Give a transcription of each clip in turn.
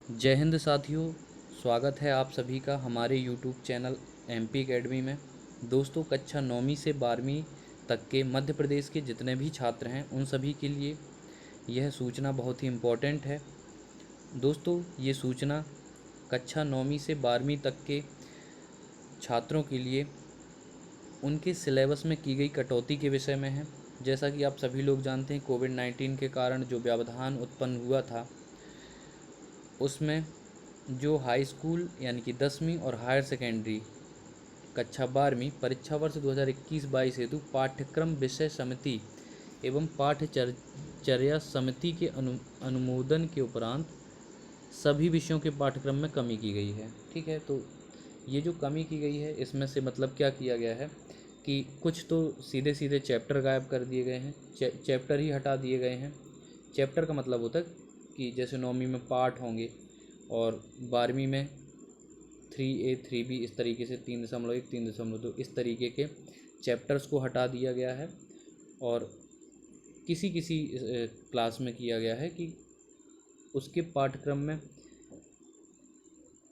जय हिंद साथियों। स्वागत है आप सभी का हमारे यूट्यूब चैनल एमपी एकेडमी में। दोस्तों, कक्षा 9वीं से 12वीं तक के मध्य प्रदेश के जितने भी छात्र हैं उन सभी के लिए यह सूचना बहुत ही इम्पोर्टेंट है। दोस्तों, ये सूचना कक्षा 9वीं से 12वीं तक के छात्रों के लिए उनके सिलेबस में की गई कटौती के विषय में है। जैसा कि आप सभी लोग जानते हैं, कोविड-19 के कारण जो व्यवधान उत्पन्न हुआ था उसमें जो हाई स्कूल यानी कि 10वीं और हायर सेकेंडरी कक्षा 12वीं परीक्षा वर्ष 2021-22 हेतु पाठ्यक्रम विषय समिति एवं पाठ्यचर्या समिति के अनुमोदन के उपरांत सभी विषयों के पाठ्यक्रम में कमी की गई है। ठीक है, तो ये जो कमी की गई है इसमें से मतलब क्या किया गया है कि कुछ तो सीधे सीधे चैप्टर गायब कर दिए गए हैं, चैप्टर ही हटा दिए गए हैं। चैप्टर का मतलब होता है कि जैसे 9वीं में पाठ होंगे और 12वीं में 3A 3B इस तरीके से 3.1 3.2 इस तरीके के चैप्टर्स को हटा दिया गया है। और किसी किसी क्लास में किया गया है कि उसके पाठ्यक्रम में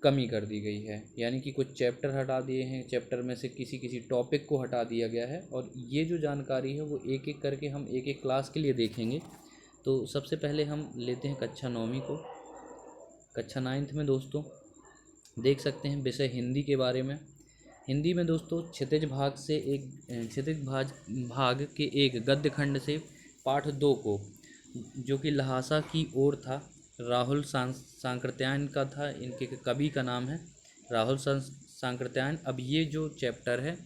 कमी कर दी गई है, यानी कि कुछ चैप्टर हटा दिए हैं, चैप्टर में से किसी किसी टॉपिक को हटा दिया गया है। और ये जो जानकारी है वो एक एक करके हम एक एक क्लास के लिए देखेंगे। तो सबसे पहले हम लेते हैं कक्षा 9वीं को। कक्षा 9th में दोस्तों देख सकते हैं विषय हिंदी के बारे में। हिंदी में दोस्तों क्षितिज भाग के एक गद्य खंड से पाठ 2 को, जो कि लहासा की ओर था, राहुल सांकृत्यायन का था। इनके कवि का नाम है राहुल सांकृत्यायन। अब ये जो चैप्टर है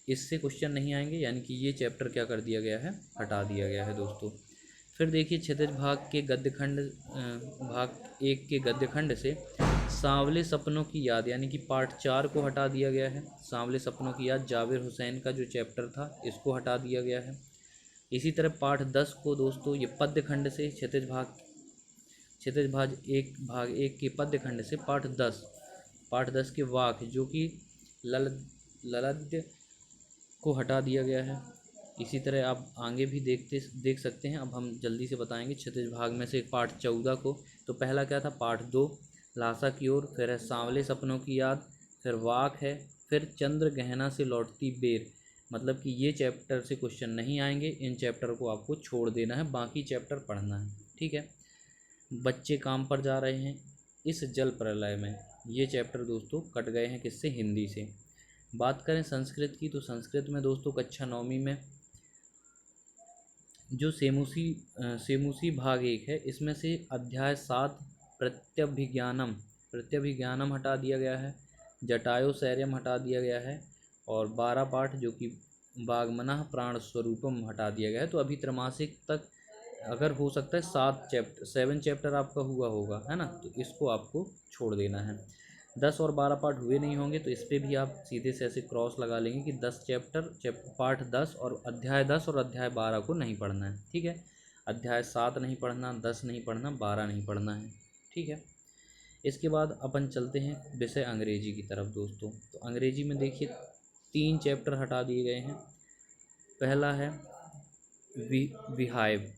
इससे क्वेश्चन नहीं आएंगे, यानी कि ये चैप्टर क्या कर दिया गया है, हटा दिया गया है दोस्तों। फिर देखिए क्षितिज भाग 1 के गद्य खंड से सांवले सपनों की याद, यानी कि पार्ट 4 को हटा दिया गया है। सांवले सपनों की याद जावेर हुसैन का जो चैप्टर था इसको हटा दिया गया है। इसी तरह पाठ 10 को दोस्तों ये पद्य खंड से भाग एक के पद्य खंड से पाठ 10 के वाक, जो कि ललद्य को हटा दिया गया है। इसी तरह आप आगे भी देख सकते हैं। अब हम जल्दी से बताएंगे क्षितिज भाग में से पाठ 14 को। तो पहला क्या था, पाठ 2 लासा की ओर, फिर है सांवले सपनों की याद, फिर वाक है, फिर चंद्र गहना से लौटती बेर। मतलब कि ये चैप्टर से क्वेश्चन नहीं आएंगे, इन चैप्टर को आपको छोड़ देना है, बाकी चैप्टर पढ़ना है। ठीक है। बच्चे काम पर जा रहे हैं इस जल प्रलय में, ये चैप्टर दोस्तों कट गए हैं किससे, हिंदी से। बात करें संस्कृत की, तो संस्कृत में दोस्तों कक्षा 9वीं में जो सेमुसी भाग 1 है इसमें से अध्याय 7 प्रत्यभिज्ञानम हटा दिया गया है, जटायुशैर्यम हटा दिया गया है, और 12 पाठ जो कि वाग्मनः प्राण स्वरूपम हटा दिया गया है। तो अभी त्रैमासिक तक अगर हो सकता है 7 चैप्टर आपका हुआ होगा, है ना, तो इसको आपको छोड़ देना है। 10 और 12 पार्ट हुए नहीं होंगे तो इस पर भी आप सीधे से ऐसे क्रॉस लगा लेंगे कि 10 पार्ट 10 और अध्याय 10 और अध्याय 12 को नहीं पढ़ना है। ठीक है, अध्याय 7 नहीं पढ़ना, 10 नहीं पढ़ना, 12 नहीं पढ़ना है। ठीक है। इसके बाद अपन चलते हैं विषय अंग्रेजी की तरफ दोस्तों। तो अंग्रेजी में देखिए 3 चैप्टर हटा दिए गए हैं। पहला है विहाइव।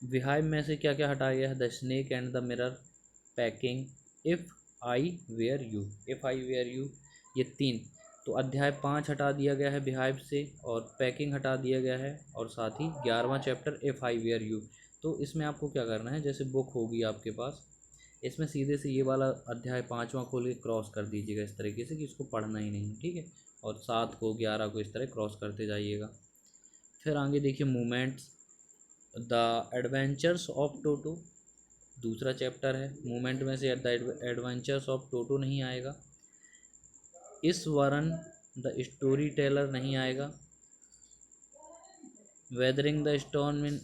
विहाइव में से क्या क्या हटाया गया है, the snake and the mirror, packing, if I were you, ये 3। तो अध्याय 5 हटा दिया गया है बिहाइव से, और पैकिंग हटा दिया गया है, और साथ ही 11वां chapter if I were you. तो इसमें आपको क्या करना है, जैसे बुक होगी आपके पास, इसमें सीधे से ये वाला अध्याय 5वां खोल के क्रॉस कर दीजिएगा इस तरीके से कि इसको पढ़ना ही नहीं। ठीक है, और 7 को 11 को इस तरह क्रॉस करते जाइएगा। फिर आगे देखिए movements, the adventures of Toto, दूसरा चैप्टर है। मूवमेंट में से द एडवेंचर्स ऑफ टोटो नहीं आएगा। इस वरन द स्टोरी टेलर नहीं आएगा। वेदरिंग द स्टॉर्म इन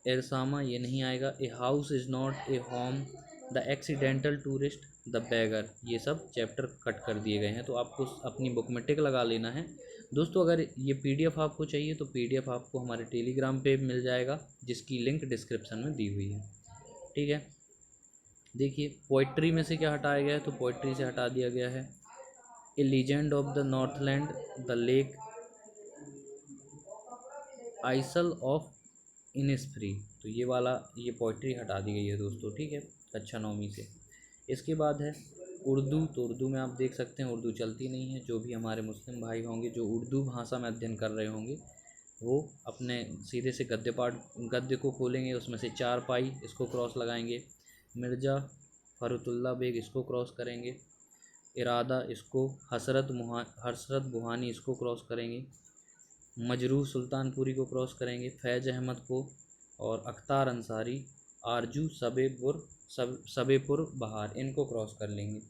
एरसामा, ये नहीं आएगा। A house is not a home, the accidental tourist, the bagger, ये सब चैप्टर कट कर दिए गए हैं। तो आपको अपनी बुक में टिक लगा लेना है दोस्तों। अगर ये पीडीएफ आपको चाहिए तो पीडीएफ आपको हमारे टेलीग्राम पे मिल जाएगा, जिसकी लिंक डिस्क्रिप्शन में दी हुई है। ठीक है। देखिए पोइट्री में से क्या हटाया गया है, तो पोइट्री से हटा दिया गया है a legend of the Northland, the lake isle of Innisfree. तो ये वाला ये पोइट्री हटा दी गई है दोस्तों। ठीक है। कक्षा 9वीं से। इसके बाद है उर्दू। तो उर्दू में आप देख सकते हैं उर्दू चलती नहीं है। जो भी हमारे मुस्लिम भाई होंगे जो उर्दू भाषा में अध्ययन कर रहे होंगे वो अपने सीधे से गद्य को खोलेंगे, उसमें से चारपाई इसको क्रॉस लगाएंगे, मिर्ज़ा फ़रुतुल्लाह बेग इसको क्रॉस करेंगे, इरादा इसको, हसरत बुहानी इसको क्रॉस करेंगे, मजरूह सुल्तानपुरी को क्रॉस करेंगे, फैज़ अहमद को, और अख्तार अंसारी, आरजू सबेपुर बहार इनको क्रॉस कर लेंगे।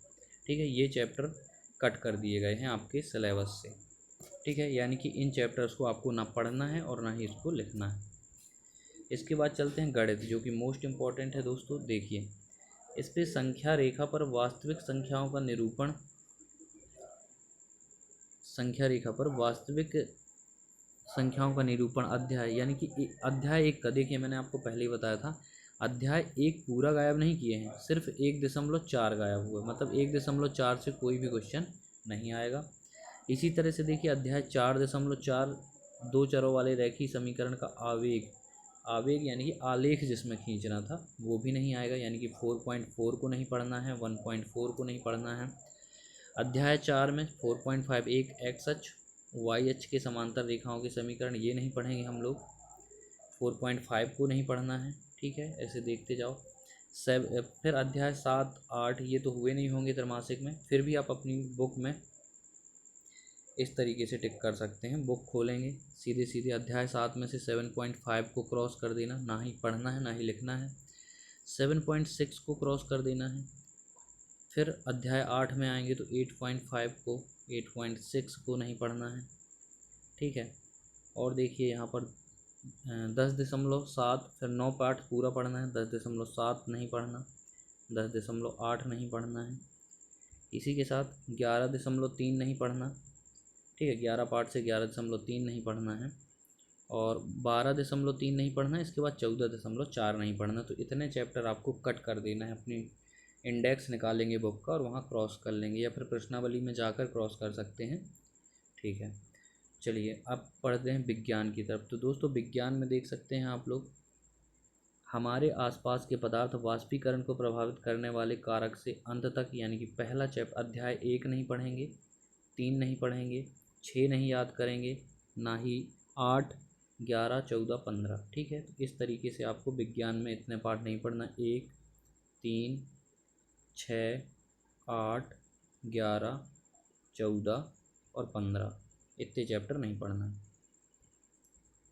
ठीक है, ये चैप्टर कट कर दिए गए हैं आपके सिलेबस से। ठीक है, यानी कि इन चैप्टर्स को आपको ना पढ़ना है और ना ही इसको लिखना है। इसके बाद चलते हैं गणित, जो कि मोस्ट इम्पॉर्टेंट है दोस्तों। देखिए इस पे संख्या रेखा पर वास्तविक संख्याओं का निरूपण, संख्या रेखा पर वास्तविक संख्याओं का निरूपण अध्याय, यानी कि अध्याय 1 का देखिए मैंने आपको पहले ही बताया था अध्याय 1 पूरा गायब नहीं किए हैं, सिर्फ 1.4 गायब हुए, मतलब 1.4 से कोई भी क्वेश्चन नहीं आएगा। इसी तरह से देखिए अध्याय 4.4 दो चरों वाले रैखिक समीकरण का आवेग यानी कि आलेख जिसमें खींचना था वो भी नहीं आएगा, यानी कि 4.4 को नहीं पढ़ना है, 1.4 को नहीं पढ़ना है। अध्याय 4 में 4.5 एक एक्स अक्ष वाई अक्ष के समांतर रेखाओं के समीकरण ये नहीं पढ़ेंगे हम लोग। 4.5 को नहीं पढ़ना है। ठीक है, ऐसे देखते जाओ। फिर अध्याय 7, 8 ये तो हुए नहीं होंगे त्रैमासिक में, फिर भी आप अपनी बुक में इस तरीके से टिक कर सकते हैं। बुक खोलेंगे, सीधे सीधे अध्याय 7 में से 7.5 को क्रॉस कर देना, ना ही पढ़ना है ना ही लिखना है। 7.6 को क्रॉस कर देना है। फिर अध्याय 8 में आएंगे तो 8.6 को नहीं पढ़ना है। ठीक है, और देखिए यहाँ पर 10.7, फिर 9 पाठ पूरा पढ़ना है, 10.7 नहीं पढ़ना, 10.8 नहीं पढ़ना है। इसी के साथ 11.3 नहीं पढ़ना। ठीक है, 11 पार्ट से 11.3 नहीं पढ़ना है, और 12.3 नहीं पढ़ना है। इसके बाद 14.4 नहीं पढ़ना। तो इतने चैप्टर आपको कट कर देना है। अपनी इंडेक्स निकालेंगे बुक का और वहाँ क्रॉस कर लेंगे, या फिर प्रश्नावली में जाकर क्रॉस कर सकते हैं। ठीक है, चलिए अब पढ़ते हैं विज्ञान की तरफ। तो दोस्तों विज्ञान में देख सकते हैं आप लोग हमारे आसपास के पदार्थ वाष्पीकरण को प्रभावित करने वाले कारक से अंत तक, यानी कि पहला चैप्टर अध्याय 1 नहीं पढ़ेंगे, 3 नहीं पढ़ेंगे, 6 नहीं याद करेंगे, ना ही 8, 11, 14, 15। ठीक है, तो इस तरीके से आपको विज्ञान में इतने पार्ट नहीं पढ़ना। 1, 3, 6, 8, 11, 14 और 15 इतने चैप्टर नहीं पढ़ना है।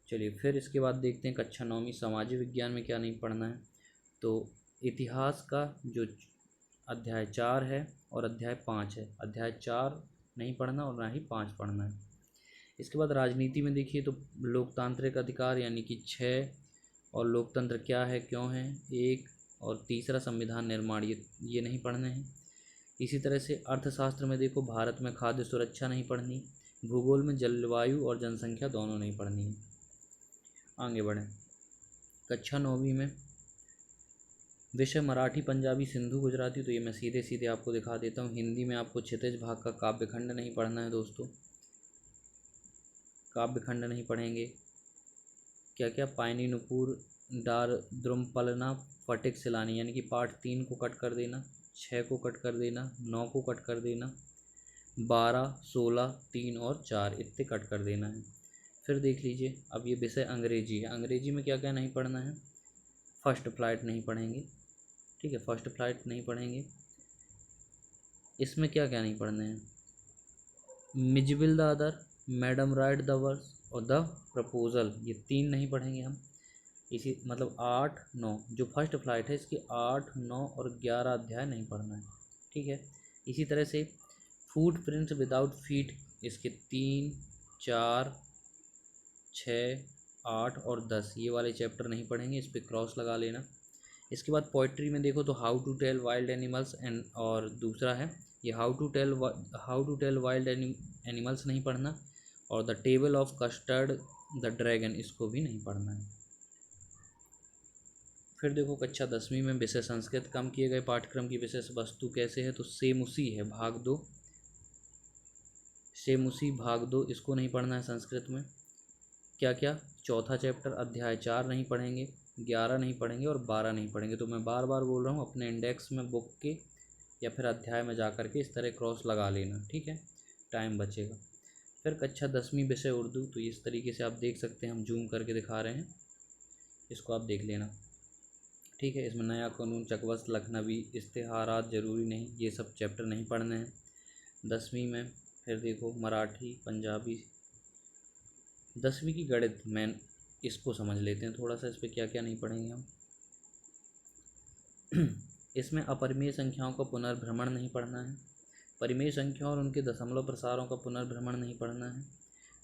चलिए फिर इसके बाद देखते हैं कक्षा 9वीं सामाजिक विज्ञान में क्या नहीं पढ़ना है। तो इतिहास का जो अध्याय 4 है और अध्याय 5 है, अध्याय 4 नहीं पढ़ना और ना ही 5 पढ़ना है। इसके बाद राजनीति में देखिए तो लोकतांत्रिक अधिकार यानी कि 6, और लोकतंत्र क्या है क्यों है 1, और तीसरा संविधान निर्माण ये नहीं पढ़ने हैं। इसी तरह से अर्थशास्त्र में देखो भारत में खाद्य सुरक्षा नहीं पढ़नी, भूगोल में जलवायु और जनसंख्या दोनों नहीं पढ़नी है। आगे बढ़ें, कक्षा 9वीं में विषय मराठी, पंजाबी, सिंधु, गुजराती। तो ये मैं सीधे सीधे आपको दिखा देता हूँ। हिंदी में आपको क्षितिज भाग का काव्यखंड नहीं पढ़ना है दोस्तों, काव्यखंड नहीं पढ़ेंगे। क्या क्या, पायनी नुपुर, डार द्रुमपलना, फटिक सिलानी, यानी कि पार्ट 3 को कट कर देना, 6 को कट कर देना, 9 को कट कर देना, 12, 16, 3 और 4 इतने कट कर देना है। फिर देख लीजिए अब ये विषय अंग्रेजी है। अंग्रेजी में क्या क्या नहीं पढ़ना है, फर्स्ट फ्लाइट नहीं पढ़ेंगे। ठीक है, फर्स्ट फ्लाइट नहीं पढ़ेंगे। इसमें क्या क्या नहीं पढ़ने हैं, Mijbil the otter, madam rides the verse और द प्रपोजल, ये 3 नहीं पढ़ेंगे हम। इसी मतलब 8, 9 जो फर्स्ट फ्लाइट है इसके 8, 9 और 11 अध्याय नहीं पढ़ना है। ठीक है, इसी तरह से फूट प्रिंट्स विदाउट फीट इसके 3, 4, 6, 8 और 10 ये वाले चैप्टर नहीं पढ़ेंगे, इस पर क्रॉस लगा लेना। इसके बाद पोइट्री में देखो तो how to tell wild animals and, और दूसरा है ये how to tell wild animals नहीं पढ़ना, और the tale of custard the dragon इसको भी नहीं पढ़ना है। फिर देखो कक्षा 10वीं में विषय संस्कृत कम किए गए पाठ्यक्रम की विशेष वस्तु कैसे है, तो सेम उसी है भाग 2, सेम उसी भाग 2 इसको नहीं पढ़ना है संस्कृत में। क्या क्या, चौथा चैप्टर अध्याय 4 नहीं पढ़ेंगे, 11 नहीं पढ़ेंगे और 12 नहीं पढ़ेंगे। तो मैं बार बार बोल रहा हूँ, अपने इंडेक्स में बुक के या फिर अध्याय में जा कर के इस तरह क्रॉस लगा लेना, ठीक है, टाइम बचेगा। फिर कक्षा 10वीं विषय उर्दू, तो इस तरीके से आप देख सकते हैं, हम जूम करके दिखा रहे हैं, इसको आप देख लेना, ठीक है। इसमें नया कानून, चकवस्त, लखनवी, इश्तिहारात ज़रूरी नहीं, ये सब चैप्टर नहीं पढ़ने हैं 10वीं में। फिर देखो मराठी, पंजाबी, 10वीं की गणित, मैन इसको समझ लेते हैं थोड़ा सा, इस पर क्या क्या नहीं पढ़ेंगे हम। इसमें अपरिमेय संख्याओं का पुनर्भ्रमण नहीं पढ़ना है, परिमेय संख्याओं और उनके दशमलव प्रसारों का पुनर्भ्रमण नहीं पढ़ना है,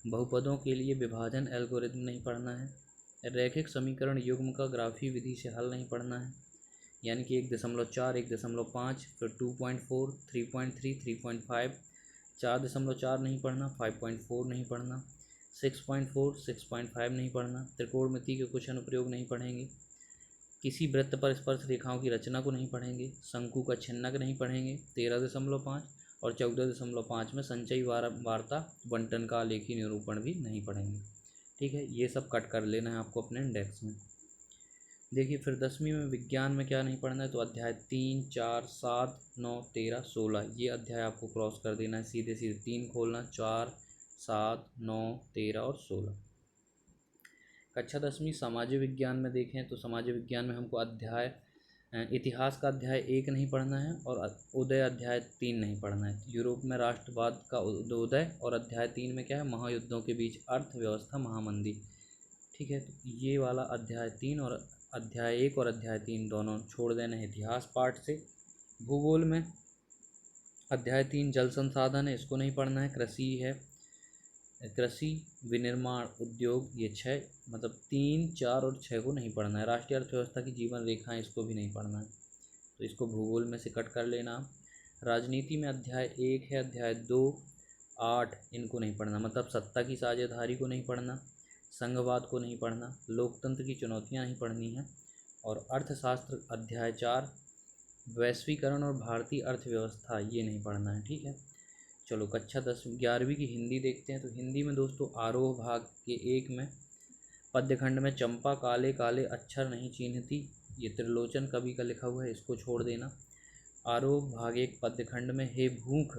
बहुपदों के लिए विभाजन एल्गोरिथम नहीं पढ़ना है, रैखिक समीकरण युग्म का ग्राफी विधि से हल नहीं पढ़ना है, यानी कि 1.4, 1.5, फिर 2.4, 3.3, 3.5, 4.4 नहीं पढ़ना, 5.4 नहीं पढ़ना, 6.4, 6.5 नहीं पढ़ना, त्रिकोणमिति के कुछ अनुप्रयोग नहीं पढ़ेंगे, किसी वृत्त पर स्पर्श रेखाओं की रचना को नहीं पढ़ेंगे, शंकु का छिन्नक नहीं पढ़ेंगे 13.5 और 14.5 में संचयी वार्ता बंटन का आलेखी निरूपण भी नहीं पढ़ेंगे, ठीक है। ये सब कट कर लेना है आपको अपने इंडेक्स में। देखिए फिर 10वीं में विज्ञान में क्या नहीं पढ़ना है, तो अध्याय 3, 4, 7, 9, 13, 16 ये अध्याय आपको क्रॉस कर देना है, सीधे सीधे 3 खोलना, 4, 7, 9, 13 और 16। कक्षा 10वीं सामाजिक विज्ञान में देखें तो सामाजिक विज्ञान में हमको अध्याय इतिहास का अध्याय 1 नहीं पढ़ना है और उदय अध्याय 3 नहीं पढ़ना है। यूरोप में राष्ट्रवाद का उदय, और अध्याय 3 में क्या है, महायुद्धों के बीच अर्थव्यवस्था महामंदी, ठीक है। तो ये वाला अध्याय 3 और अध्याय 1 और अध्याय 3 दोनों छोड़ देना है इतिहास पार्ट से। भूगोल में अध्याय 3 जल संसाधन है, इसको नहीं पढ़ना है। कृषि है, कृषि, विनिर्माण, उद्योग, ये 6 मतलब 3, 4 और 6 को नहीं पढ़ना है। राष्ट्रीय अर्थव्यवस्था की जीवन रेखाएं, इसको भी नहीं पढ़ना है, तो इसको भूगोल में से कट कर लेना। राजनीति में अध्याय 1 है, अध्याय 2, 8 इनको नहीं पढ़ना, मतलब सत्ता की साझेदारी को नहीं पढ़ना, संघवाद को नहीं पढ़ना, लोकतंत्र की चुनौतियां नहीं पढ़नी है, और अर्थशास्त्र अध्याय 4 वैश्वीकरण और भारतीय अर्थव्यवस्था ये नहीं पढ़ना है, ठीक है। चलो कक्षा 11वीं की हिंदी देखते हैं। तो हिंदी में दोस्तों आरोह भाग के 1 में पद्यखंड में चंपा काले काले अक्षर नहीं चिन्हती, ये त्रिलोचन कवि का लिखा हुआ है, इसको छोड़ देना। आरोह भाग 1 पद्यखंड में हे भूख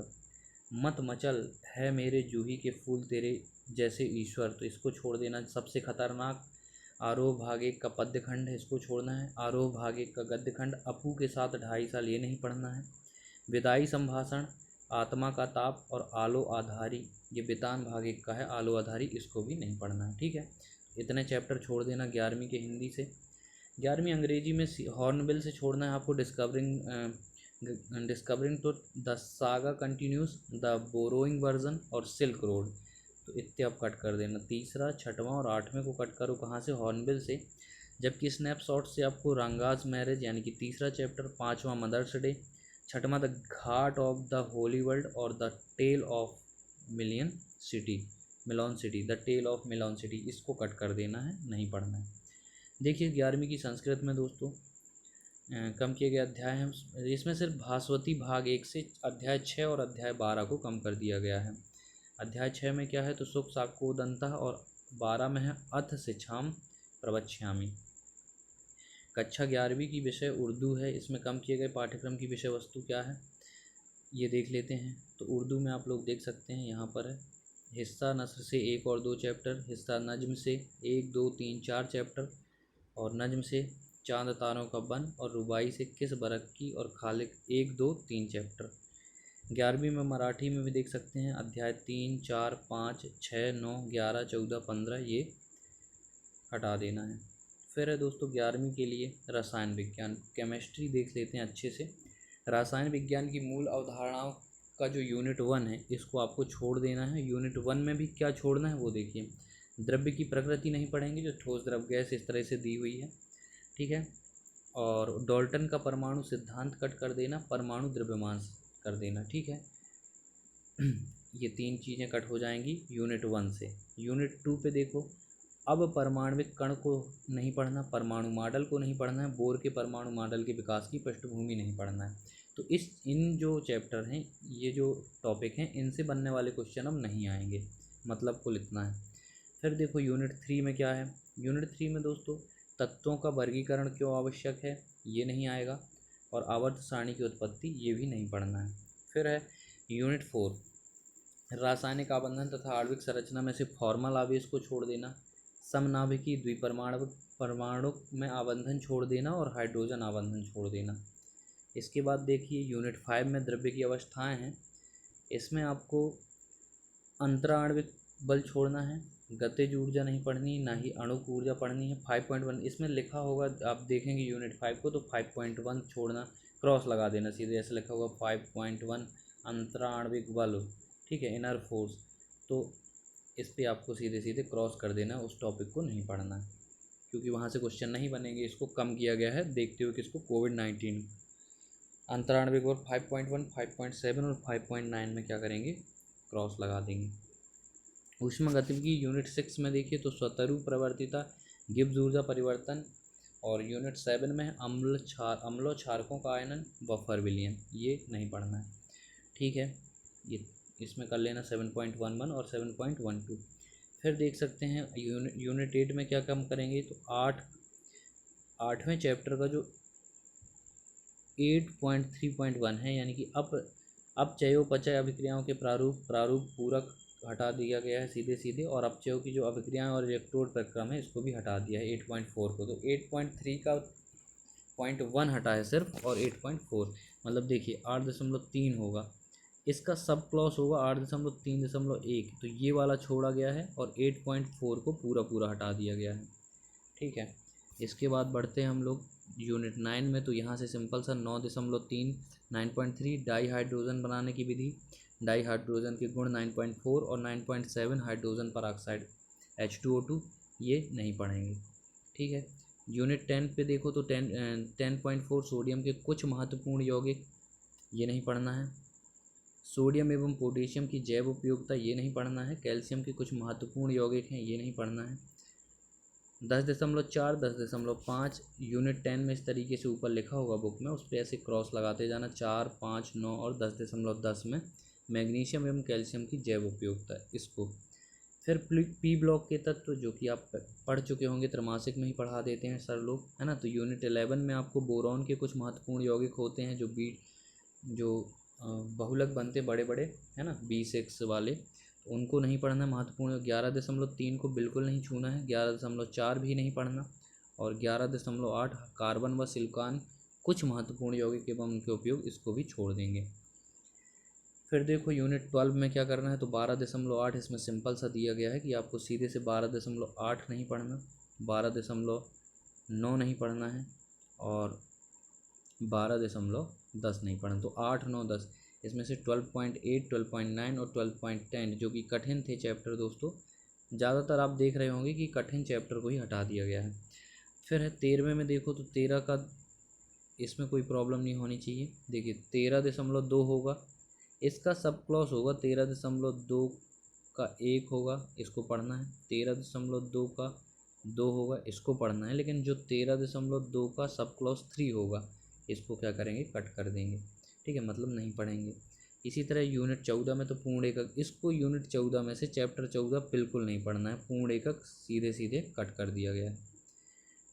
मत मचल, है मेरे जूही के फूल तेरे जैसे ईश्वर, तो इसको छोड़ देना। सबसे खतरनाक आरोह भाग 1 का पद्यखंड है, इसको छोड़ना है। आरोह भाग 1 का गद्यखंड अपू के साथ 2.5 साल, ये नहीं पढ़ना है। विदाई संभाषण, आत्मा का ताप और आलो आधारी, ये वितान भाग 1 का है, आलो आधारी, इसको भी नहीं पढ़ना है, ठीक है। इतने चैप्टर छोड़ देना 11वीं के हिंदी से। 11वीं अंग्रेजी में हॉर्नबिल से छोड़ना है आपको डिस्कवरिंग तो the saga continuous, the borrowing version और सिल्क रोड, तो इतने आप कट कर देना। तीसरा, छठवां और 8वें को कट करो कहाँ से, हॉर्नबिल से। जबकि स्नैपशॉट से आपको रंगाज मैरिज यानी कि तीसरा चैप्टर, 5वां मदर्स डे, 6वां the ghat of the holy world और the tale of million city, melon city, the tale of melon city, इसको कट कर देना है, नहीं पढ़ना है। देखिए 11वीं की संस्कृत में दोस्तों कम किए गए अध्याय हैं, इसमें सिर्फ भास्वती भाग 1 से अध्याय 6 और अध्याय 12 को कम कर दिया गया है। अध्याय 6 में क्या है, तो सुख साकोदंतः, और 12 में है अथ शिक्षाम प्रवक्ष्यामि। कक्षा 11वीं की विषय उर्दू है, इसमें कम किए गए पाठ्यक्रम की विषय वस्तु क्या है ये देख लेते हैं। तो उर्दू में आप लोग देख सकते हैं, यहाँ पर है हिस्सा नस्र से 1 और 2 चैप्टर, हिस्सा नज्म से 1, 2, 3, 4 चैप्टर, और नज्म से चांद तारों का बन, और रुबाई से किस बरक की और खालिक 1, 2, 3 चैप्टर। 11वीं में मराठी में भी देख सकते हैं, अध्याय 3, 4, 5, 6, 9, 11, 14, 15 ये हटा देना है। फिर है दोस्तों 11वीं के लिए रसायन विज्ञान, केमिस्ट्री देख लेते हैं अच्छे से। रसायन विज्ञान की मूल अवधारणाओं का जो यूनिट 1 है, इसको आपको छोड़ देना है। यूनिट 1 में भी क्या छोड़ना है वो देखिए। द्रव्य की प्रकृति नहीं पढ़ेंगे, जो ठोस द्रव गैस इस तरह से दी हुई है, ठीक है। और डाल्टन का परमाणु सिद्धांत कट कर देना, परमाणु द्रव्यमान कर देना, ठीक है। ये 3 चीज़ें कट हो जाएंगी यूनिट 1 से। यूनिट 2 पे देखो, अब परमाणविक कण को नहीं पढ़ना, परमाणु मॉडल को नहीं पढ़ना है, बोर के परमाणु मॉडल के विकास की पृष्ठभूमि नहीं पढ़ना है। तो इन जो चैप्टर हैं, ये जो टॉपिक हैं, इनसे बनने वाले क्वेश्चन अब नहीं आएंगे, मतलब कुल इतना है। फिर देखो यूनिट 3 में क्या है। यूनिट 3 में दोस्तों तत्वों का वर्गीकरण क्यों आवश्यक है, ये नहीं आएगा। और आवर्त सारणी की उत्पत्ति, ये भी नहीं पढ़ना है। फिर है यूनिट 4, रासायनिक आबंधन तथा आणविक संरचना में से फॉर्मल आवेश को छोड़ देना, समनाभिकी द्विपरमाणु परमाणु में आबंधन छोड़ देना और हाइड्रोजन आबंधन छोड़ देना। इसके बाद देखिए यूनिट 5 में द्रव्य की अवस्थाएं हैं। इसमें आपको अंतराण्विक बल छोड़ना है, गतिज ऊर्जा नहीं पढ़नी, ना ही अणुक ऊर्जा पढ़नी है। 5.1 इसमें लिखा होगा, आप देखेंगे यूनिट 5 को तो 5.1 छोड़ना, क्रॉस लगा देना सीधे, ऐसे लिखा होगा 5.1 अंतराण्विक बल, ठीक है, इनर फोर्स। तो इस पर आपको सीधे सीधे क्रॉस कर देना, उस टॉपिक को नहीं पढ़ना है क्योंकि वहाँ से क्वेश्चन नहीं बनेंगे। इसको कम किया गया है देखते हुए किसको, कोविड-19। अंतराण्विक बल 5.1, 5.7 और 5.9 में क्या करेंगे, क्रॉस लगा देंगे। ऊष्मागतिकी यूनिट 6 में देखिए तो स्वतरु प्रवर्तिता, गिब्स ऊर्जा परिवर्तन, और यूनिट 7 में है अम्लों क्षारकों का आयनन व फर्विलियन, ये नहीं पढ़ना है, ठीक है। ये इसमें कर लेना 7.11 और 7.12। फिर देख सकते हैं यूनिट 8 में क्या कम करेंगे, तो 8वें चैप्टर का जो 8.3.1 है, यानी कि अपचयोपचय अभिक्रियाओं के प्रारूप पूरक हटा दिया गया है सीधे सीधे, और अपचयों की जो अभिक्रियाएं और इलेक्ट्रोड प्रक्रम है इसको भी हटा दिया है 8.4 को। तो 8.3 का 0.1 हटा है सिर्फ, और 8.4 मतलब देखिए 8.3 होगा, इसका सब क्लॉस होगा 8.3.1, तो ये वाला छोड़ा गया है और 8.4 को पूरा हटा दिया गया है, ठीक है। इसके बाद बढ़ते हैं हम लोग यूनिट 9 में, तो यहाँ से सिंपल सा 9.3 9.3 डाई हाइड्रोजन बनाने की विधि, डाई हाइड्रोजन के गुण 9.4 और 9.7 हाइड्रोजन पर ऑक्साइड H2O2, ये नहीं पढ़ेंगे, ठीक है। यूनिट 10 पे देखो तो 10.4 सोडियम के कुछ महत्वपूर्ण यौगिक, ये नहीं पढ़ना है। सोडियम एवं पोटेशियम की जैव उपयोगिता, ये नहीं पढ़ना है। कैल्शियम के कुछ महत्वपूर्ण यौगिक हैं, ये नहीं पढ़ना है। 10.4 10.5 यूनिट 10 में इस तरीके से ऊपर लिखा होगा बुक में, उस पर ऐसे क्रॉस लगाते जाना, 4, 5, 9 और 10.10 में मैग्नीशियम एवं कैल्शियम की जैव उपयोगिता, इसको। फिर पी ब्लॉक के तत्व, जो कि आप पढ़ चुके होंगे, त्रैमासिक में ही पढ़ा देते हैं सर लोग, है ना। तो यूनिट 11 में आपको बोरॉन के कुछ महत्वपूर्ण यौगिक होते हैं जो बहुलक बनते बड़े बड़े, है ना, B6 वाले, तो उनको नहीं पढ़ना महत्वपूर्ण। 11.3 को बिल्कुल नहीं छूना है, 11.4 भी नहीं पढ़ना, और 11.8 कार्बन व सिलिकॉन कुछ महत्वपूर्ण यौगिक एवं उनके उपयोग, इसको भी छोड़ देंगे। फिर देखो यूनिट 12 में क्या करना है, तो 12.8 इसमें सिंपल सा दिया गया है कि आपको सीधे से 12.8 नहीं पढ़ना, 12.9 नहीं पढ़ना है, और 12.10 नहीं पढ़ना। तो 8, 9, 10 इसमें से 12.8, 12.9 और 12.10 जो कि कठिन थे चैप्टर दोस्तों, ज़्यादातर आप देख रहे होंगे कि कठिन चैप्टर को ही हटा दिया गया है। फिर है 13वें में देखो तो 13 का, इसमें कोई प्रॉब्लम नहीं होनी चाहिए। देखिए 13.2 होगा, इसका सब क्लॉज होगा 13.2 का 1 होगा, इसको पढ़ना है। 13.2 का 2 होगा, इसको पढ़ना है। लेकिन जो 13.2 का सब क्लॉज 3 होगा, इसको क्या करेंगे, कट कर देंगे, ठीक है, मतलब नहीं पढ़ेंगे। इसी तरह यूनिट 14 में तो पूर्ण एकक, इसको यूनिट 14 में से चैप्टर 14 बिल्कुल नहीं पढ़ना है, पूर्ण एकक सीधे सीधे कट कर दिया गया है,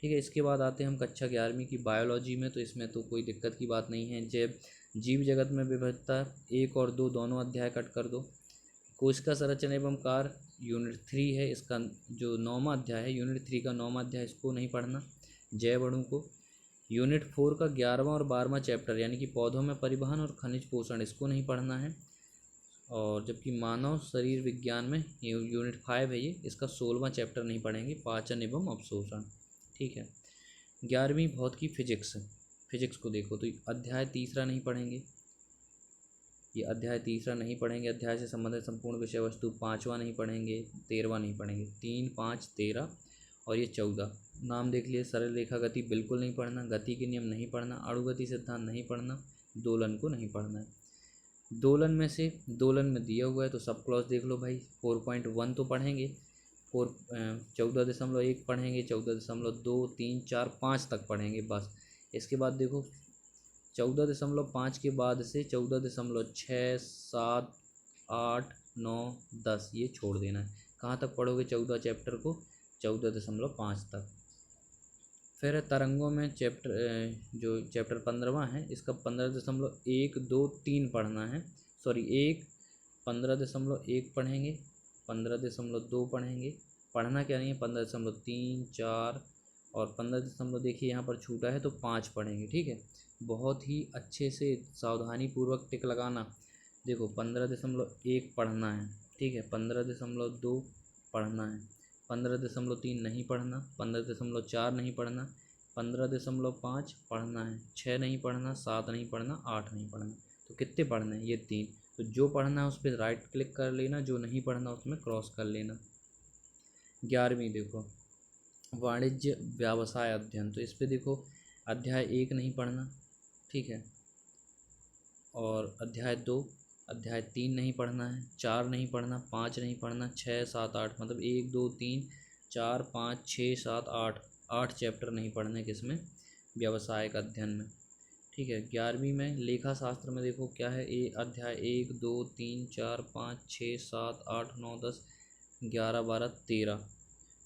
ठीक है। इसके बाद आते हैं हम कक्षा 11वीं की बायोलॉजी में, तो इसमें तो कोई दिक्कत की बात नहीं है। जीव जगत में विविधता 1 और 2 दोनों अध्याय कट कर दो। कोशिका संरचना एवं कार्य यूनिट 3 है, इसका जो 9वां अध्याय है, यूनिट 3 का 9वां अध्याय, इसको नहीं पढ़ना। जैव अणु को यूनिट 4 का 11वां और 12वां चैप्टर, यानी कि पौधों में परिवहन और खनिज पोषण, इसको नहीं पढ़ना है। और जबकि मानव शरीर विज्ञान में यूनिट 5 है ये, इसका 16वां चैप्टर नहीं पढ़ेंगे, पाचन एवं अवशोषण, ठीक है। 11वीं भौतिकी फिजिक्स को देखो तो अध्याय 3 नहीं पढ़ेंगे, ये अध्याय 3 नहीं पढ़ेंगे। अध्याय से संबंधित संपूर्ण विषय वस्तु 5वां नहीं पढ़ेंगे, 13वां नहीं पढ़ेंगे। 3, 5, 13 और ये 14 नाम देख लिए। सरल रेखा गति बिल्कुल नहीं पढ़ना, गति के नियम नहीं पढ़ना, अणुगति सिद्धांत नहीं पढ़ना, दोलन को नहीं पढ़ना है। दोलन में दिया हुआ है तो सब क्लॉज देख लो भाई। 4.1 तो पढ़ेंगे, 14.1 पढ़ेंगे, 14.2, 3, 4, 5 तक पढ़ेंगे बस। इसके बाद देखो 14.5 के बाद से 14.6, 7, 8, 9, 10 ये छोड़ देना है। कहाँ तक पढ़ोगे 14 चैप्टर को, 14.5 तक। फिर है तरंगों में जो चैप्टर 15वां है, इसका 15.123 पढ़ना है। सॉरी 15.1 पढ़ेंगे, 15.2 पढ़ेंगे। पढ़ना क्या नहीं है, 15.3, 4 और 15 देखिए यहाँ पर छूटा है तो 5 पढ़ेंगे। ठीक है, बहुत ही अच्छे से सावधानी पूर्वक टिक लगाना। देखो 15.1 पढ़ना है, ठीक है, 15.2 पढ़ना है, 15.3 नहीं पढ़ना, 15.4 नहीं पढ़ना, 15.5 पढ़ना है, 6 नहीं पढ़ना, 7 नहीं पढ़ना, 8 नहीं पढ़ना। तो कितने पढ़ने हैं, ये 3। तो जो पढ़ना है उस पर राइट क्लिक कर लेना, जो नहीं पढ़ना उसमें क्रॉस कर लेना। 11वीं देखो वाणिज्य व्यवसाय अध्ययन, तो इस पर देखो अध्याय 1 नहीं पढ़ना, ठीक है, और अध्याय 2, अध्याय 3 नहीं पढ़ना है, 4 नहीं पढ़ना, 5 नहीं पढ़ना, 6, 7, 8, मतलब 1, 2, 3, 4, 5, 6, 7, 8, 8 चैप्टर नहीं पढ़ने किसमें, व्यवसाय का अध्ययन में। ठीक है, 11वीं में लेखा शास्त्र में देखो क्या है, अध्याय 1, 2, 3, 4, 5, 6, 7, 8, 9, 10, 11, 12, 13,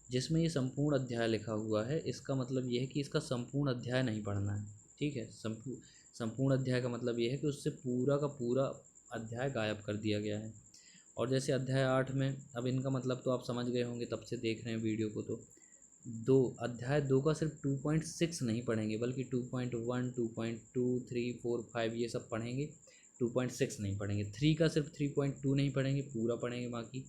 जिसमें ये संपूर्ण अध्याय लिखा हुआ है। इसका मतलब ये है कि इसका संपूर्ण अध्याय नहीं पढ़ना है। ठीक है, संपूर्ण अध्याय का मतलब ये है कि उससे पूरा का पूरा अध्याय गायब कर दिया गया है। और जैसे अध्याय 8 में, अब इनका मतलब तो आप समझ गए होंगे, तब से देख रहे हैं वीडियो को, तो अध्याय 2 का सिर्फ 2.6 नहीं पढ़ेंगे, बल्कि 2.1, 2.2, 3, 4, 5 ये सब पढ़ेंगे। 2.6 नहीं पढ़ेंगे। 3 का सिर्फ 3.2 नहीं पढ़ेंगे, पूरा पढ़ेंगे बाकी।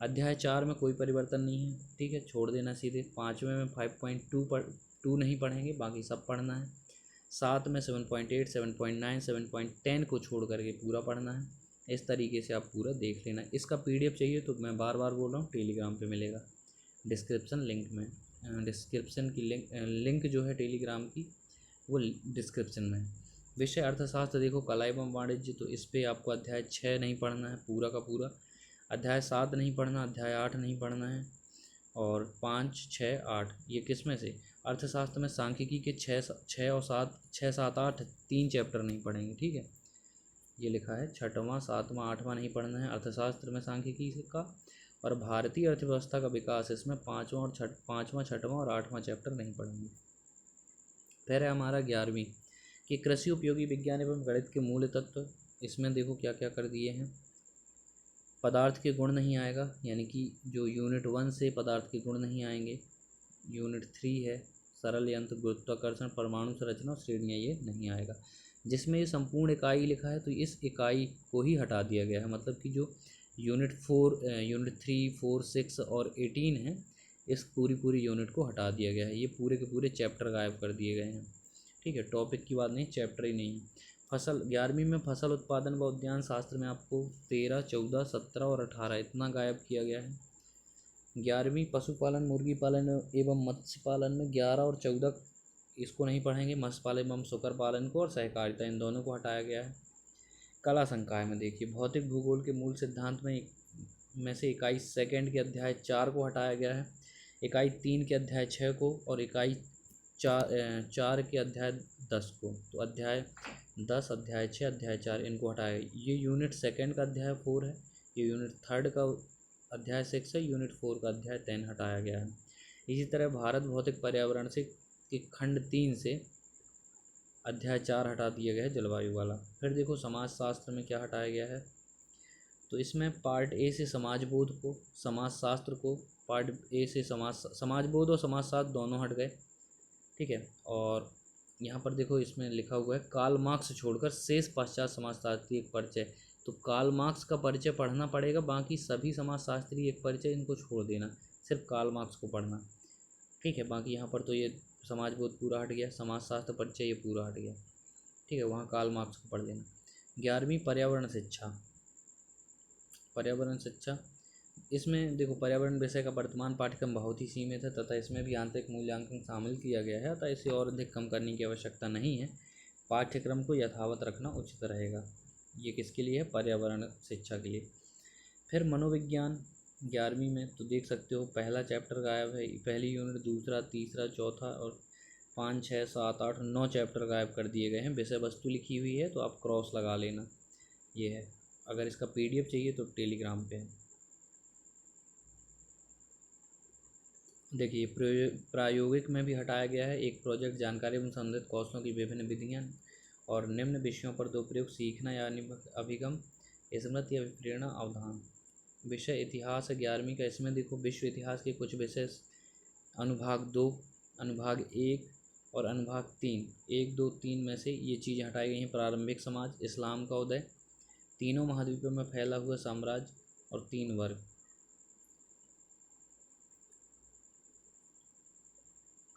अध्याय 4 में कोई परिवर्तन नहीं है, ठीक है, छोड़ देना सीधे। 5वें में 5.2 नहीं पढ़ेंगे, बाकी सब पढ़ना है। 7 में 7.8, 7.9, 7.10 को छोड़ करके पूरा पढ़ना है। इस तरीके से आप पूरा देख लेना। इसका PDF चाहिए तो मैं बार बार बोल रहा हूँ, टेलीग्राम पे मिलेगा डिस्क्रिप्शन लिंक में। डिस्क्रिप्शन की लिंक जो है टेलीग्राम की, वो डिस्क्रिप्शन में है। विषय अर्थशास्त्र देखो कला एवं वाणिज्य, तो इस पर आपको अध्याय 6 नहीं पढ़ना है पूरा का पूरा, अध्याय 7 नहीं पढ़ना, अध्याय 8 नहीं पढ़ना है, और 5, 6, 8 ये किस में से, अर्थशास्त्र में सांख्यिकी के 6 और 7, 6, 7, 8 3 चैप्टर नहीं पढ़ेंगे। ठीक है, ये लिखा है 6वां, 7वां, 8वां नहीं पढ़ना है अर्थशास्त्र में सांख्यिकी का। और भारतीय अर्थव्यवस्था का विकास, इसमें 5वां, 6वां और 8वां चैप्टर नहीं पढ़ेंगे। फिर है हमारा 11वीं कि कृषि उपयोगी विज्ञान एवं गणित के मूल तत्व। इसमें देखो क्या क्या कर दिए हैं। पदार्थ के गुण नहीं आएगा, यानी कि जो यूनिट 1 से पदार्थ के गुण नहीं आएंगे। यूनिट 3 है सरल यंत्र, गुरुत्वाकर्षण, परमाणु संरचना और श्रेणियाँ, ये नहीं आएगा। जिसमें ये संपूर्ण इकाई लिखा है, तो इस इकाई को ही हटा दिया गया है। मतलब कि जो यूनिट 3, 4, 6 और 18 है, इस पूरी यूनिट को हटा दिया गया है। ये पूरे के पूरे चैप्टर गायब कर दिए गए हैं। ठीक है, टॉपिक की बात नहीं, चैप्टर ही नहीं। फसल 11वीं में फसल उत्पादन व उद्यान शास्त्र में आपको 13, 14, 17 और 18 इतना गायब किया गया है। 11वीं पशुपालन, मुर्गी पालन एवं मत्स्य पालन में 11 और 14 इसको नहीं पढ़ेंगे। मत्स्य पालन एवं सुकर पालन को और सहकारिता, इन दोनों को हटाया गया है। कला संकाय में देखिए भौतिक भूगोल के मूल सिद्धांत में से इकाई 2 के अध्याय 4 को हटाया गया है, इकाई 3 के अध्याय 6 को, और इकाई 4 के अध्याय 10 को। तो अध्याय 10, अध्याय 6, अध्याय 4 इनको हटाया। ये यूनिट 2 का अध्याय 4 है, ये यूनिट 3 का अध्याय 6 है, यूनिट 4 का अध्याय 10 हटाया गया है। इसी तरह भारत भौतिक पर्यावरण से के खंड 3 से अध्याय 4 हटा दिया गया है, जलवायु वाला। फिर देखो समाजशास्त्र में क्या हटाया गया है, तो इसमें पार्ट ए से समाजबोध को, समाजशास्त्र को, पार्ट ए से समाजबोध और समाजशास्त्र दोनों हट गए। ठीक है, और यहाँ पर देखो इसमें लिखा हुआ है कार्ल मार्क्स छोड़कर शेष पश्चात समाजशास्त्री एक परिचय। तो कार्ल मार्क्स का परिचय पढ़ना पड़ेगा, बाकी सभी समाजशास्त्री एक परिचय इनको छोड़ देना, सिर्फ कार्ल मार्क्स को पढ़ना। ठीक है, बाकी यहाँ पर तो ये समाजबोध पूरा हट गया, समाजशास्त्र परिचय ये पूरा हट गया। ठीक है, वहाँ कार्ल मार्क्स को पढ़ लेना। 11वीं पर्यावरण शिक्षा, पर्यावरण शिक्षा, इसमें देखो पर्यावरण विषय का वर्तमान पाठ्यक्रम बहुत ही सीमित है तथा इसमें भी आंतरिक मूल्यांकन शामिल किया गया है, अतः इसे और अधिक कम करने की आवश्यकता नहीं है। पाठ्यक्रम को यथावत रखना उचित रहेगा। ये किसके लिए है, पर्यावरण शिक्षा के लिए। फिर मनोविज्ञान 11वीं में तो देख सकते हो पहला चैप्टर गायब है, पहली यूनिट, दूसरा, तीसरा, चौथा और 5, 6, 7, 8, 9 चैप्टर गायब कर दिए गए हैं। विषय वस्तु लिखी हुई है तो आप क्रॉस लगा लेना, ये है। अगर इसका PDF चाहिए तो टेलीग्राम पे है। देखिए प्रायोगिक में भी हटाया गया है। एक प्रोजेक्ट जानकारी एवं संबंधित कौशलों की विभिन्न विधियाँ और निम्न विषयों पर दो प्रयोग सीखना यानी अभिगम, स्मृति या प्रेरणा अवधान। विषय इतिहास है 11वीं का। इसमें देखो विश्व इतिहास के कुछ विषय अनुभाग 2, अनुभाग 1 और अनुभाग 3, 1, 2, 3 में से ये चीज़ें हटाई गई हैं। प्रारंभिक समाज, इस्लाम का उदय, तीनों महाद्वीपों में फैला हुआ साम्राज्य और 3 वर्ग।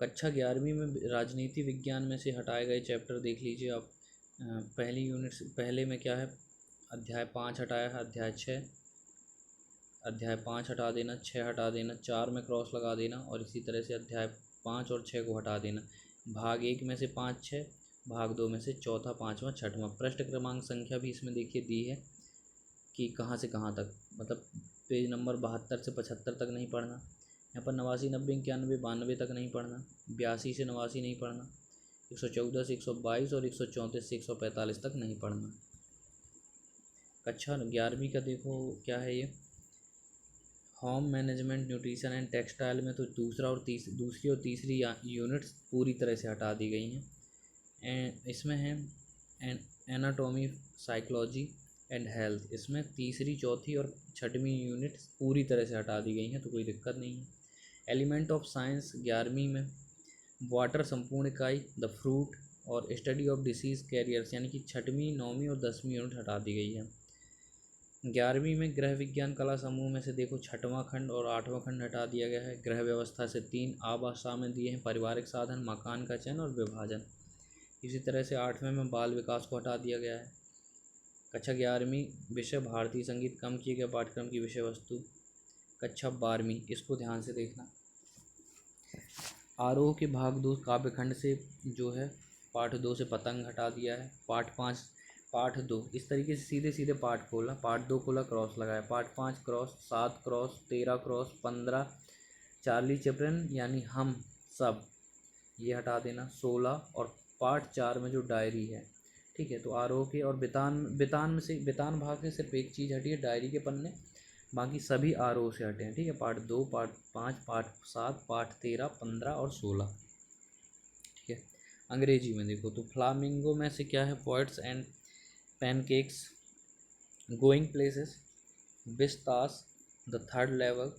कक्षा 11वीं में राजनीति विज्ञान में से हटाए गए चैप्टर देख लीजिए आप। पहली यूनिट पहले में क्या है, अध्याय 5 हटाया है, अध्याय 6, अध्याय 5 हटा देना, 6 हटा देना, 4 में क्रॉस लगा देना और इसी तरह से अध्याय 5 और 6 को हटा देना। भाग 1 में से 5, 6, भाग 2 में से चौथा, पाँचवा, छठवां। पृष्ठ क्रमांक संख्या भी इसमें देखिए दी है कि कहाँ से कहाँ तक, मतलब पेज नंबर 72 से 75 तक नहीं पढ़ना। यहाँ पर 89, 90, 91, 92 तक नहीं पढ़ना, 82 से 89 नहीं पढ़ना, 114 से 122 और 134 से 145 तक नहीं पढ़ना। कक्षा 11वीं का देखो क्या है ये, home management, nutrition and textile में तो दूसरी और तीसरी यूनिट्स पूरी तरह से हटा दी गई हैं। इसमें है एनाटॉमी, साइकोलॉजी एंड हेल्थ, इसमें तीसरी, चौथी और छठवीं यूनिट्स पूरी तरह से हटा दी गई हैं, तो कोई दिक्कत नहीं है। एलिमेंट ऑफ साइंस 11वीं में वाटर संपूर्ण इकाई, द फ्रूट और स्टडी ऑफ डिसीज़ कैरियर्स, यानी कि 6वीं, 9वीं और 10वीं यूनिट हटा दी गई है। 11वीं में गृह विज्ञान कला समूह में से देखो 6वां खंड और 8वां खंड हटा दिया गया है। गृह व्यवस्था से 3 आवासा में दिए हैं, पारिवारिक साधन, मकान का चयन और विभाजन। इसी तरह से 8वें में बाल विकास को हटा दिया गया है। कक्षा 11वीं विषय भारतीय संगीत, कम किए गए पाठ्यक्रम की विषय वस्तु। कक्षा 12वीं, इसको ध्यान से देखना। आरोह के भाग 2 काव्यखंड से जो है पाठ 2 से पतंग हटा दिया है। पाठ 5, पाठ 2 इस तरीके से सीधे सीधे पाठ खोला, पाठ 2 खोला, क्रॉस लगाया, पाठ 5 cross, 7 cross, 13 cross, 15 Charlie Chaplin यानी हम सब, ये हटा देना, 16 और पाठ 4 में जो डायरी है, ठीक है। तो आरोह के और बितान में से, बितान भाग से सिर्फ एक चीज़ हटी है, डायरी के पन्ने, बाकी सभी आरोह से हटे हैं, ठीक है। पाठ 2, पाठ 5, पाठ 7, पाठ 13, 15 और 16, ठीक है। अंग्रेजी में देखो तो फ्लामिंगो में से क्या है, poets and pancakes, going places, vistas, the third level,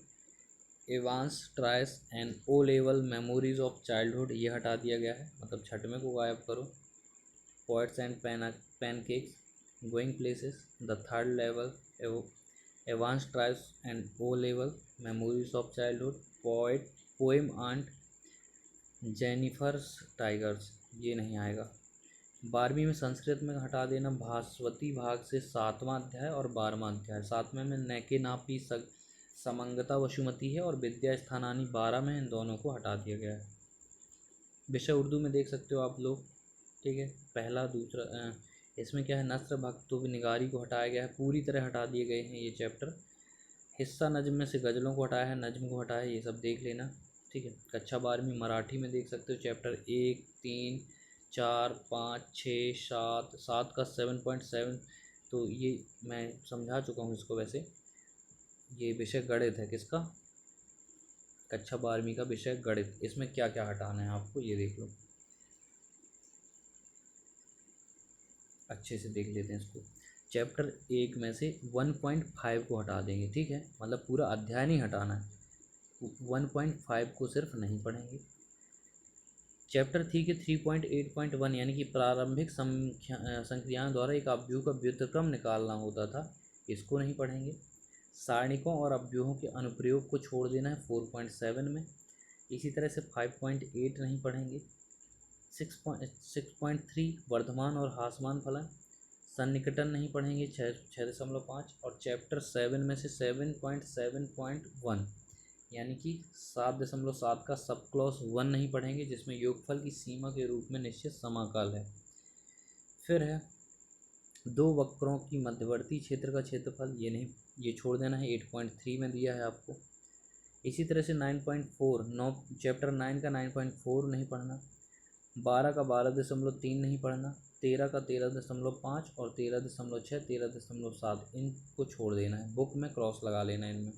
Evans tries and O level, memories of childhood, ये हटा दिया गया है, मतलब 6वें को गायब करो। Poets and pancakes, going places, the third level, Evans tries and O level, memories of childhood, poem aunt Jennifer's tigers, ये नहीं आएगा। 12वीं में संस्कृत में हटा देना, भास्वती भाग से 7वां अध्याय और 12वां अध्याय। 7वें में नैके नापी समंगता वसुमती है और विद्या स्थानानी 12 में, इन दोनों को हटा दिया गया है। विषय उर्दू में देख सकते हो आप लोग, ठीक है। पहला, दूसरा, इसमें क्या है, नस्र भक्तों की निगारी को हटाया गया है, पूरी तरह हटा दिए गए हैं ये चैप्टर। हिस्सा नज्म में से गज़लों को हटाया है, नज्म को हटाया है, ये सब देख लेना, ठीक है। कक्षा 12वीं मराठी में देख सकते हो चैप्टर 1, 3, 4, 5, 6, 7, 7 का 7.7, तो ये मैं समझा चुका हूँ इसको। वैसे ये विषय गणित है, किसका, कक्षा 12वीं का विषय गणित। इसमें क्या क्या हटाना है आपको ये देख लो, अच्छे से देख लेते हैं इसको। चैप्टर 1 में से 1.5 को हटा देंगे, ठीक है, मतलब पूरा अध्याय नहीं हटाना है, 1.5 को सिर्फ नहीं पढ़ेंगे। चैप्टर 3 के 3.8.1 यानी कि प्रारंभिक संक्रियाओं द्वारा एक अवयव का व्युत्क्रम निकालना होता था, इसको नहीं पढ़ेंगे। सारणिकों और अवयवों के अनुप्रयोग को छोड़ देना है 4.7 में। इसी तरह से 5.8 नहीं पढ़ेंगे। 6.3 वर्धमान और ह्रासमान फलन, सन्निकटन नहीं पढ़ेंगे 6.5। और चैप्टर 7 में से 7.7.1 यानी कि 7.7 का सब क्लॉज 1 नहीं पढ़ेंगे, जिसमें योगफल की सीमा के रूप में निश्चित समाकल है। फिर है दो वक्रों की मध्यवर्ती क्षेत्र का क्षेत्रफल, ये नहीं, ये छोड़ देना है, 8.3 में दिया है आपको। इसी तरह से 9.4 चैप्टर 9 का 9.4 नहीं पढ़ना, 12 का 12.3 नहीं पढ़ना, 13 का 13.5 और 13.6, 13.7 इनको छोड़ देना है। बुक में क्रॉस लगा लेना इनमें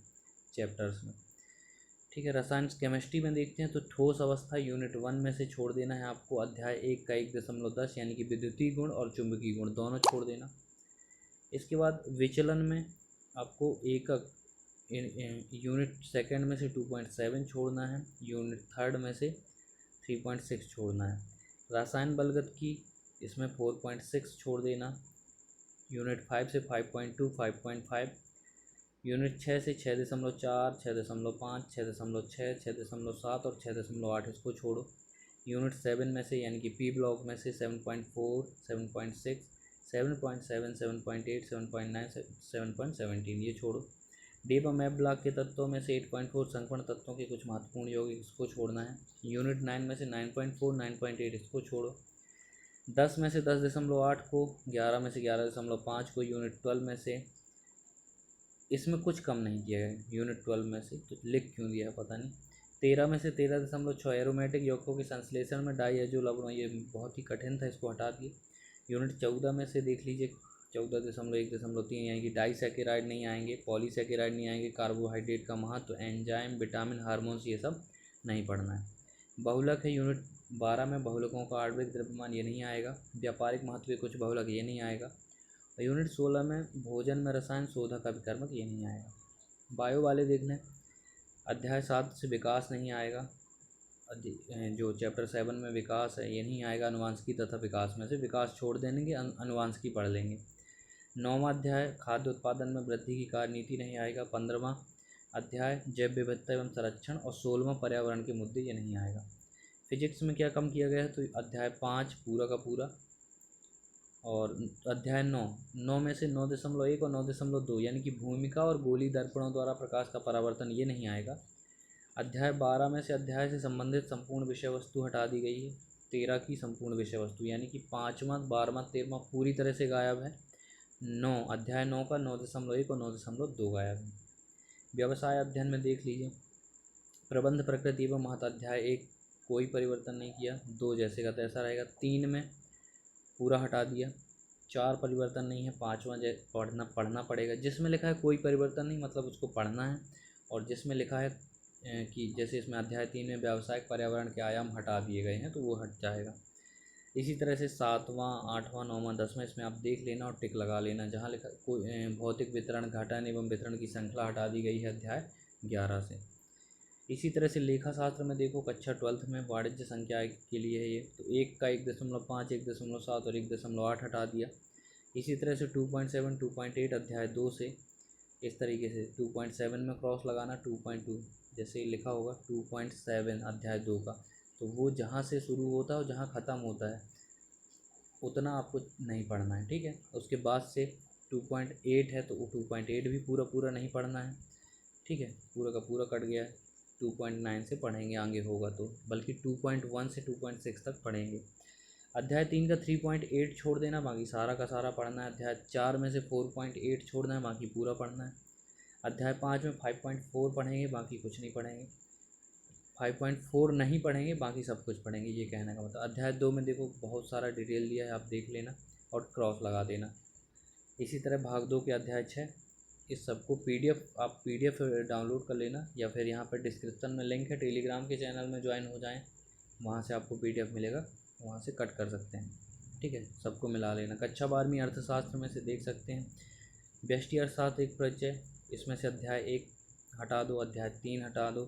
चैप्टर्स में, ठीक है। रसायन केमिस्ट्री में देखते हैं तो ठोस अवस्था यूनिट 1 में से छोड़ देना है आपको। अध्याय 1 का 1.10 यानी कि विद्युतीय गुण और चुंबकीय गुण दोनों छोड़ देना। इसके बाद विचलन में आपको एकक यूनिट सेकंड में से 2.7 छोड़ना है, यूनिट थर्ड में से 3.6 छोड़ना है। रसायन बलगत की इसमें 4.6 छोड़ देना, यूनिट 5 से 5.2 5.5, यूनिट 6 से 6.4 6.5 6.6 6.7 और 6.8 इसको छोड़ो। यूनिट 7 में से यानी कि पी ब्लॉक में से 7.4 7.6 7.7 7.8 7.9 7.17 ये छोड़ो। डी व मैप ब्लॉक के तत्वों में से 8.4 संकर्ण तत्वों के कुछ महत्वपूर्ण यौगिक इसको छोड़ना है। यूनिट 9 में से 9.4 9.8 इसको छोड़ो। 10 में से 10.8 को, 11 में से 11.5 को, यूनिट 12 में से, इसमें कुछ कम नहीं किया है यूनिट 12 में से, तो लिख क्यों दिया है पता नहीं। 13 में से 13.6 एरोमेटिक यौगिकों के संश्लेषण में डाईएजो लवणों, ये बहुत ही कठिन था, इसको हटा दिए। यूनिट 14 में से देख लीजिए 14.1.3 यानी कि डाईसैकेराइड नहीं आएंगे, पॉलीसैकेराइड नहीं आएंगे, कार्बोहाइड्रेट का महत्व, एंजाइम, विटामिन, हार्मोन्स ये सब नहीं पढ़ना है। बहुलक है यूनिट 12 में, बहुलकों का आणविक द्रव्यमान ये नहीं आएगा। व्यापारिक महत्व के कुछ बहुलक ये नहीं आएगा। और यूनिट 16 में भोजन में रसायन, शोधक, अभिकर्मक ये नहीं आएगा। बायो वाले देखना, अध्याय 7 से विकास नहीं आएगा। जो चैप्टर 7 में विकास है ये नहीं आएगा। अनुवांशिकी तथा विकास में से विकास छोड़ देंगे, अनुवांशिकी पढ़ लेंगे। 9वां अध्याय खाद्य उत्पादन में वृद्धि की कार्यनीति नहीं आएगा। 15वां अध्याय जैव विविधता एवं संरक्षण और 16वां पर्यावरण के मुद्दे ये नहीं आएगा। फिजिक्स में क्या कम किया गया है, तो अध्याय 5 पूरा का पूरा, और अध्याय 9 में से 9.1 और 9.2 यानी कि भूमिका और गोली दर्पणों द्वारा प्रकाश का परावर्तन ये नहीं आएगा। अध्याय 12 में से अध्याय से संबंधित संपूर्ण विषय वस्तु हटा दी गई है। 13 की संपूर्ण विषय वस्तु यानी कि 5वां 12वां 13वां पूरी तरह से गायब है। अध्याय 9 का 9.1 और 9.2 गायब है। व्यवसाय अध्ययन में देख लीजिए, प्रबंध प्रकृति एवं महत्व अध्याय 1 कोई परिवर्तन नहीं किया, 2 जैसे का तैसा रहेगा। 3 में पूरा हटा दिया, 4 परिवर्तन नहीं है, 5वां पढ़ना पड़ेगा। जिसमें लिखा है कोई परिवर्तन नहीं मतलब उसको पढ़ना है, और जिसमें लिखा है कि जैसे इसमें अध्याय 3 में व्यावसायिक पर्यावरण के आयाम हटा दिए गए हैं तो वो हट जाएगा। इसी तरह से 7वां 8वां 9वां 10वां इसमें आप देख लेना और टिक लगा लेना। जहाँ लिखा कोई भौतिक वितरण, घटन एवं वितरण की श्रृंखला हटा दी गई है अध्याय 11 से। इसी तरह से लेखा शास्त्र में देखो, कक्षा 12th में वाणिज्य संख्या के लिए है ये, तो 1 का 1.5 1.7 और 1.8 हटा दिया। इसी तरह से 2.7 2.8 अध्याय 2 से, इस तरीके से 2.7 में क्रॉस लगाना, 2.2 जैसे लिखा होगा 2.7 अध्याय 2 का, तो वो जहाँ से शुरू होता है और जहाँ ख़त्म होता है उतना आपको नहीं पढ़ना है, ठीक है। उसके बाद से 2.8 है तो 2.8 भी पूरा नहीं पढ़ना है, ठीक है, पूरा का पूरा कट गया है। 2.9 से पढ़ेंगे आगे होगा तो, बल्कि 2.1 से 2.6 तक पढ़ेंगे। अध्याय 3 का 3.8 छोड़ देना, बाकी सारा का सारा पढ़ना है। अध्याय 4 में से 4.8 छोड़ना है, बाकी पूरा पढ़ना है। अध्याय 5 में 5.4 पढ़ेंगे, बाकी कुछ नहीं पढ़ेंगे। 5.4 नहीं पढ़ेंगे, बाकी सब कुछ पढ़ेंगे, ये कहने का मतलब। अध्याय 2 में देखो बहुत सारा डिटेल दिया है, आप देख लेना और क्रॉस लगा देना। इसी तरह भाग 2 के अध्याय 6, इस सबको आप PDF डाउनलोड कर लेना, या फिर यहाँ पर डिस्क्रिप्शन में लिंक है, टेलीग्राम के चैनल में ज्वाइन हो जाएं, वहाँ से आपको PDF मिलेगा, वहाँ से कट कर सकते हैं, ठीक है। सबको मिला लेना। कक्षा 12वीं अर्थशास्त्र में से देख सकते हैं, व्यष्टि अर्थशास्त्र एक परिचय, इसमें से अध्याय 1 हटा दो, अध्याय 3 हटा दो,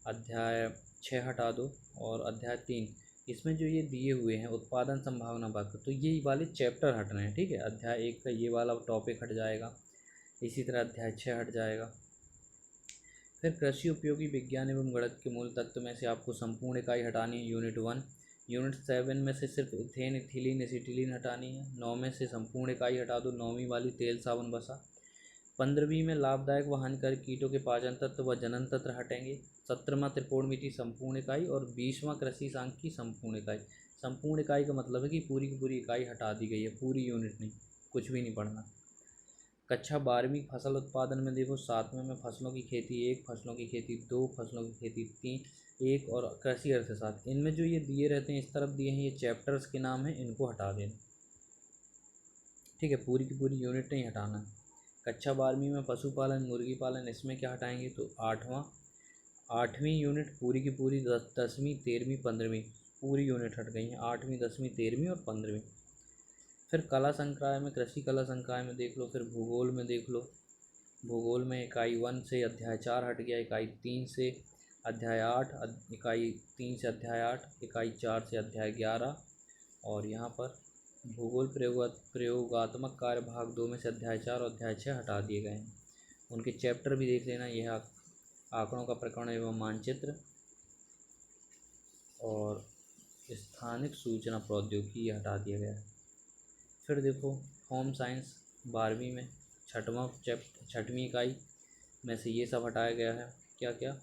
अध्याय 6 हटा दो, और अध्याय 3 इसमें जो ये दिए हुए हैं उत्पादन संभावना वक्र, तो ये वाले चैप्टर हटने हैं, ठीक है। अध्याय 1 का ये वाला टॉपिक हट जाएगा, इसी तरह अध्याय 6 हट जाएगा। फिर कृषि उपयोगी विज्ञान एवं गणित के मूल तत्व में से आपको संपूर्ण इकाई हटानी है, यूनिट 1। यूनिट 7 में से सिर्फ इथेन, इथिलीन, एसिटिलीन हटानी है। 9 में से संपूर्ण इकाई हटा दो, 9वीं वाली तेल, साबुन, वसा। 15वीं में लाभदायक व हानिकारक कीटों के पाचन तत्व व जनन तंत्र हटेंगे। 17वां त्रिकोणमिति संपूर्ण इकाई, और 20वां कृषि सांख्यिकी संपूर्ण इकाई। संपूर्ण इकाई का मतलब है कि पूरी की पूरी इकाई हटा दी गई है, पूरी यूनिट नहीं, कुछ भी नहीं पढ़ना। कक्षा 12वीं फसल उत्पादन में देखो, 7वें में फसलों की खेती 1, फसलों की खेती 2, फसलों की खेती 3 1, और कृषि अर्थशास्त्र, इनमें जो ये दिए रहते हैं इस तरफ दिए हैं, ये चैप्टर्स के नाम हैं, इनको हटा देना, ठीक है। पूरी की पूरी यूनिट नहीं हटाना। कक्षा 12वीं में पशुपालन, मुर्गी पालन, इसमें क्या हटाएंगे, तो 8वां 8वीं यूनिट पूरी की पूरी 10वीं 13वीं 15वीं पूरी यूनिट हट गई हैं, 8वीं 10वीं 13वीं और 15वीं। फिर कला संकाय में, कृषि कला संकाय में देख लो, फिर भूगोल में देख लो। भूगोल में इकाई 1 से अध्याय 4 हट गया, इकाई 3 से अध्याय 8, इकाई 3 से अध्याय 8, इकाई 4 से अध्याय 11। और यहाँ पर भूगोल प्रयोगात्मक कार्य भाग 2 में से अध्याय 4 और अध्याय 6 हटा दिए गए हैं। उनके चैप्टर भी देख लेना, यह आंकड़ों का प्रकरण एवं मानचित्र और स्थानिक सूचना प्रौद्योगिकी हटा दिया गया है। फिर देखो होम साइंस 12वीं में 6वीं इकाई में से ये सब हटाया गया है। क्या क्या?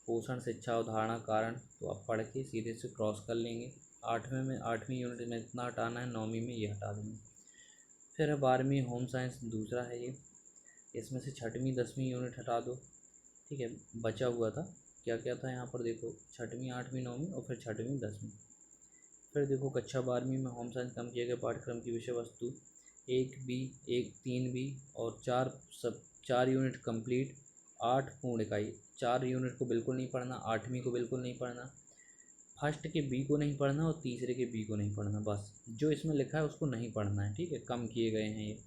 पोषण, शिक्षा, उदाहरण, कारण, तो आप पढ़ के सीधे से क्रॉस कर लेंगे। 8वीं यूनिट में इतना हटाना है, 9वीं में ये हटा देंगे। फिर है 12वीं होम साइंस, दूसरा है ये, इसमें से 6वीं 10वीं यूनिट हटा दो। ठीक है, बचा हुआ था क्या क्या था यहाँ पर देखो, 6वीं 8वीं 9वीं और फिर 6वीं 10वीं। फिर देखो कक्षा 12वीं में होम साइंस कम किए गए पाठ्यक्रम की विषय वस्तु 1B, 3B और 4 यूनिट कंप्लीट, 8 पूर्ण इकाई। 4 यूनिट को बिल्कुल नहीं पढ़ना, 8वीं को बिल्कुल नहीं पढ़ना, फर्स्ट के बी को नहीं पढ़ना और तीसरे के बी को नहीं पढ़ना, बस जो इसमें लिखा है उसको नहीं पढ़ना है। ठीक है, कम किए गए हैं ये।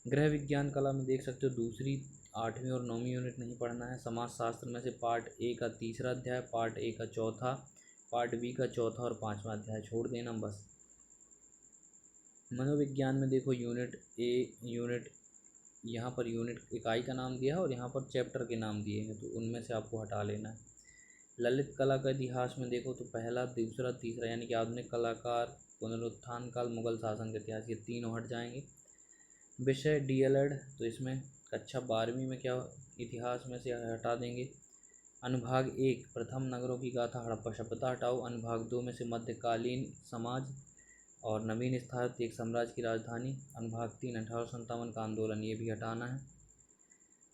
गृह विज्ञान कला में देख सकते हो दूसरी 8वीं और 9वीं यूनिट नहीं पढ़ना है। समाज शास्त्र में से पार्ट ए का 3रा अध्याय, पार्ट ए का 4था, पार्ट बी का 4था और 5वां अध्याय छोड़ देना बस। मनोविज्ञान में देखो यूनिट ए, यहाँ पर यूनिट इकाई का नाम दिया है और यहाँ पर चैप्टर के नाम दिए हैं, तो उनमें से आपको हटा लेना है। ललित कला का इतिहास में देखो तो पहला, दूसरा, तीसरा यानी कि आधुनिक कलाकार, पुनरुत्थान काल, मुगल शासन का इतिहास, ये तीनों हट जाएंगे। विषय DLED, तो इसमें कक्षा 12वीं में क्या इतिहास में से हटा देंगे। अनुभाग 1 प्रथम नगरों की गाथा हड़प्पा सभ्यता हटाओ। अनुभाग 2 में से मध्यकालीन समाज और नवीन स्थापित एक साम्राज्य की राजधानी। अनुभाग 3 1857 का आंदोलन, ये भी हटाना है।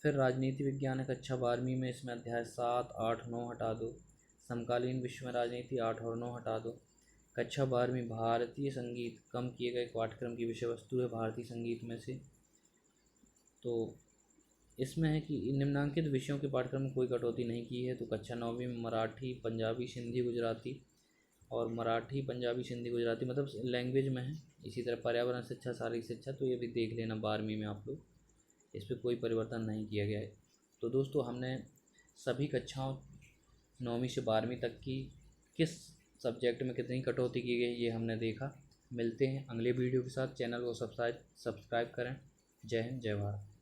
फिर राजनीति विज्ञान है कक्षा 12वीं में, इसमें अध्याय 7, 8, 9 हटा दो। समकालीन विश्व में राजनीति 8 और 9 हटा दो। कक्षा 12वीं भारतीय संगीत कम किए गए पाठ्यक्रम की विषय वस्तु है भारतीय संगीत में से, तो इसमें है कि निम्नांकित विषयों के पाठ्यक्रम में कोई कटौती नहीं की है। तो कक्षा 9वीं में मराठी, पंजाबी, सिंधी, गुजराती, और मराठी, पंजाबी, सिंधी, गुजराती मतलब लैंग्वेज में है। इसी तरह पर्यावरण शिक्षा, शारीरिक शिक्षा, तो ये भी देख लेना 12वीं में आप लोग, इस पर कोई परिवर्तन नहीं किया गया है। तो दोस्तों हमने सभी कक्षाओं 9वीं से 12वीं तक की किस सब्जेक्ट में कितनी कटौती की गई ये हमने देखा। मिलते हैं अगले वीडियो के साथ। चैनल को सब्सक्राइब करें। जय हिंद, जय भारत।